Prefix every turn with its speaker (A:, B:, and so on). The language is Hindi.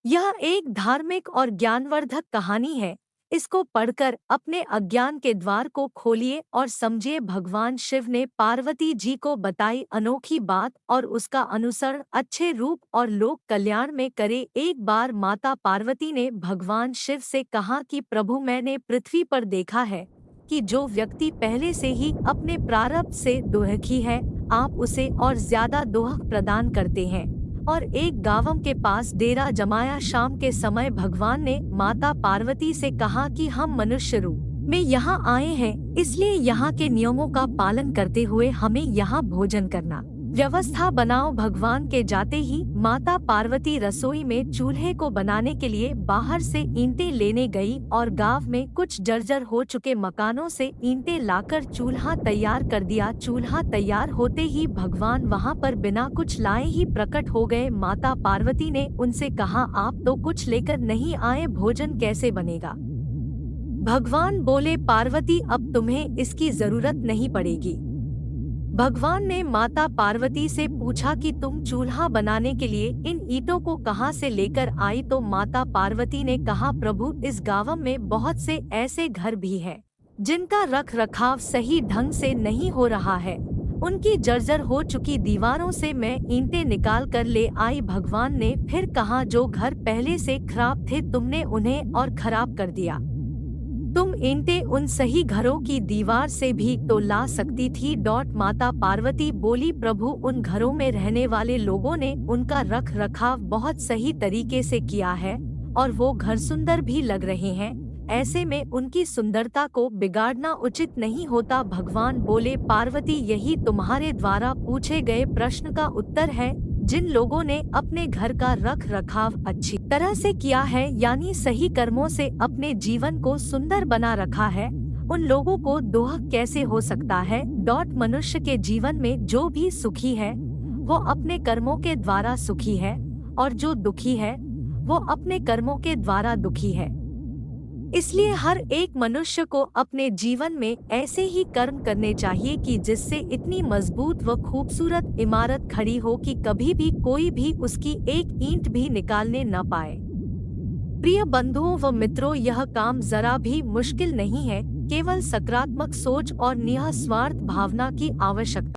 A: यह एक धार्मिक और ज्ञानवर्धक कहानी है। इसको पढ़कर अपने अज्ञान के द्वार को खोलिए और समझिए भगवान शिव ने पार्वती जी को बताई अनोखी बात और उसका अनुसरण अच्छे रूप और लोक कल्याण में करे। एक बार माता पार्वती ने भगवान शिव से कहा कि प्रभु, मैंने पृथ्वी पर देखा है कि जो व्यक्ति पहले से ही अपने प्रारब्ध से दुखी है, आप उसे और ज्यादा दुख प्रदान करते हैं। और एक गांव के पास डेरा जमाया। शाम के समय भगवान ने माता पार्वती से कहा कि हम मनुष्य रूप में यहाँ आए हैं, इसलिए यहाँ के नियमों का पालन करते हुए हमें यहाँ भोजन करना व्यवस्था बनाओ। भगवान के जाते ही माता पार्वती रसोई में चूल्हे को बनाने के लिए बाहर से ईंटें लेने गई और गांव में कुछ जर्जर हो चुके मकानों से ईंटें लाकर चूल्हा तैयार कर दिया। चूल्हा तैयार होते ही भगवान वहां पर बिना कुछ लाए ही प्रकट हो गए। माता पार्वती ने उनसे कहा, आप तो कुछ लेकर नहीं आए, भोजन कैसे बनेगा? भगवान बोले, पार्वती, अब तुम्हें इसकी जरूरत नहीं पड़ेगी। भगवान ने माता पार्वती से पूछा कि तुम चूल्हा बनाने के लिए इन ईंटों को कहां से लेकर आई? तो माता पार्वती ने कहा, प्रभु, इस गांव में बहुत से ऐसे घर भी हैं जिनका रख रखाव सही ढंग से नहीं हो रहा है। उनकी जर्जर हो चुकी दीवारों से मैं ईंटें निकाल कर ले आई। भगवान ने फिर कहा, जो घर पहले से खराब थे तुमने उन्हें और खराब कर दिया। तुम ईंटें उन सही घरों की दीवार से भी तो ला सकती थी। माता पार्वती बोली, प्रभु, उन घरों में रहने वाले लोगों ने उनका रख रखाव बहुत सही तरीके से किया है और वो घर सुंदर भी लग रहे हैं। ऐसे में उनकी सुंदरता को बिगाड़ना उचित नहीं होता। भगवान बोले, पार्वती, यही तुम्हारे द्वारा पूछे गए प्रश्न का उत्तर है। जिन लोगों ने अपने घर का रख रखाव अच्छी तरह से किया है, यानी सही कर्मों से अपने जीवन को सुंदर बना रखा है, उन लोगों को दुख कैसे हो सकता है? मनुष्य के जीवन में जो भी सुखी है वो अपने कर्मों के द्वारा सुखी है और जो दुखी है वो अपने कर्मों के द्वारा दुखी है। इसलिए हर एक मनुष्य को अपने जीवन में ऐसे ही कर्म करने चाहिए कि जिससे इतनी मजबूत व खूबसूरत इमारत खड़ी हो कि कभी भी कोई भी उसकी एक ईंट भी निकालने न पाए। प्रिय बंधुओं व मित्रों, यह काम जरा भी मुश्किल नहीं है, केवल सकारात्मक सोच और निस्वार्थ भावना की आवश्यकता